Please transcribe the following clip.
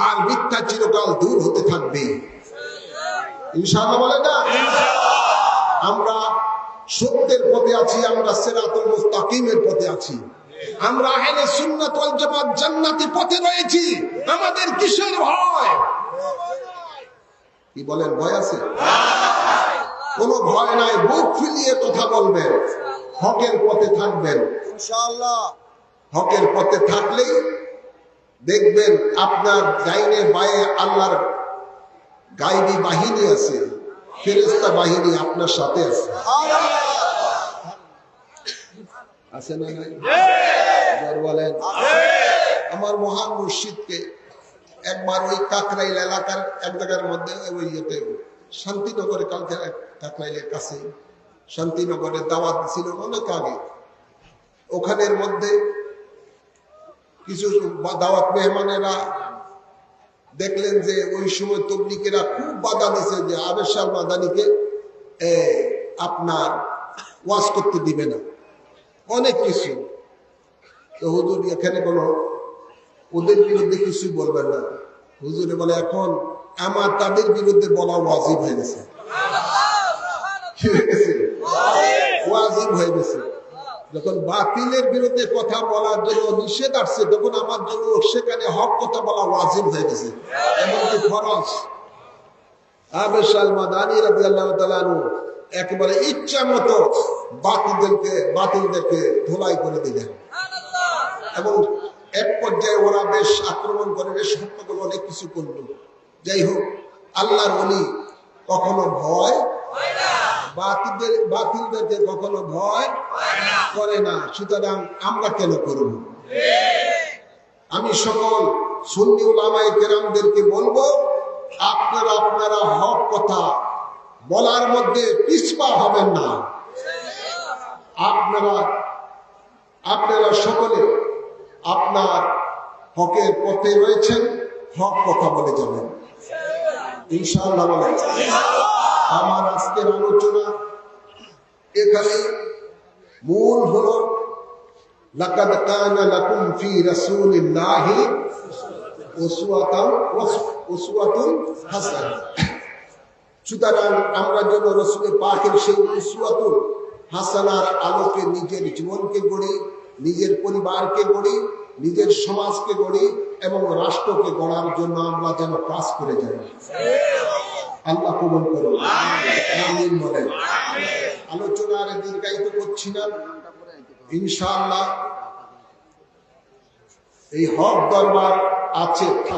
আর মিথ্যা চিরকাল দূর হতে থাকবে ইনশাআল্লাহ। বলে না আমরা সত্যের পথে আছি, আমরা সিরাতুল মুস্তাকিমের পথে আছি, আমরা আহলে সুন্নাত ওয়াল জামাত জান্নাতি পথে রয়েছি। আমাদের কিসের ভয়? কি বলেন, ভয় আছে? কোনো ভয় নাই, বুক ফুলিয়ে কথা বলবেন, হকের পথে থাকবেন ইনশাআল্লাহ। হকের পথে থাকলেই দেখবেন আপনার ডাইনে বায়ে আল্লাহর গায়বী বাহিনী আছে, ফেরেশতা বাহিনী আপনার সাথে আছে। আছে না নাই? বলেন। আমার মহান মুর্শিদকে একবার ওই কাকরাইল এলাকার এক জায়গার মধ্যে ওই ইয়েতে শান্তিনগরে, কালকে কাকরাইলের কাছে শান্তিনগরে দাওয়াত ছিল অনেক আগে। ওখানের মধ্যে কিছু দাওয়াত মেহমানেরা দেখলেন যে ওই সময় তবলিগেরা খুব বাধা দিছে যে আবেশাল মাদানিকে আপনার ওয়াজ করতে দিবে না, অনেক কিছু। তো হুজুর এখানে কোনো ওদের বিরুদ্ধে কিছু বলবেন না। হুজুরে বলে এখন আমার তাদের বিরুদ্ধে বলা ওয়াজিব হয়ে গেছে। কি হয়ে গেছে? ওয়াজিব হয়ে গেছে। যখন বাতিলের বিরুদ্ধে কথা বলার জন্য নিষেধ আসছে, তখন আমার জন্য সেখানে হক কথা বলা ওয়াজিব হয়ে গেছে, এমনকি ফরজ। আবেশাল মাদানী রাদিয়াল্লাহু তাআলা আনহু একেবারে ইচ্ছা মতো বাতিলদেরকে ধোলাই করে দিলেন, এবং এক পর্যায়ে ওরা বেশ আক্রমণ করে, বেশ হত্যা অনেক কিছু করলো। যাই হোক, আল্লাহর ওলি কখনো ভয় বাতিলদেরকে কখনো ভয় করে না। সুতরাং আমরা কেন করব? আমি সকল সুন্নি উলামায়ে কেরামদেরকে বলবো, আপনারা হক কথা বলার মধ্যে পিছপা হবেন না। আপনারা সকলে আপনার হকের পথে রয়েছেন, হক কথা বলে যাবেন ইনশাআল্লাহ। বলেন। আমার আজকের আলোচনা এখানে মূল হলো লাকাদ কানা লাকুম ফি রাসূলিল্লাহি উসওয়াতুন হাসানাহ। সুতরাং আমরা যেন রাসূলের পাকের সেই উসওয়াতুল হাসানার আলোকে নিজের জীবনকে গড়ি, নিজের পরিবারকে গড়ি, নিজের সমাজকে গড়ি এবং রাষ্ট্রকে গড়ার জন্য আমরা যেন কাজ করে যাই। আল্লাহ কবুল করুন, আমিন বলেন। আলোচনা আর দীর্ঘায়িত করছি না, ইনশাআল্লাহ এই হক দরবার আছে।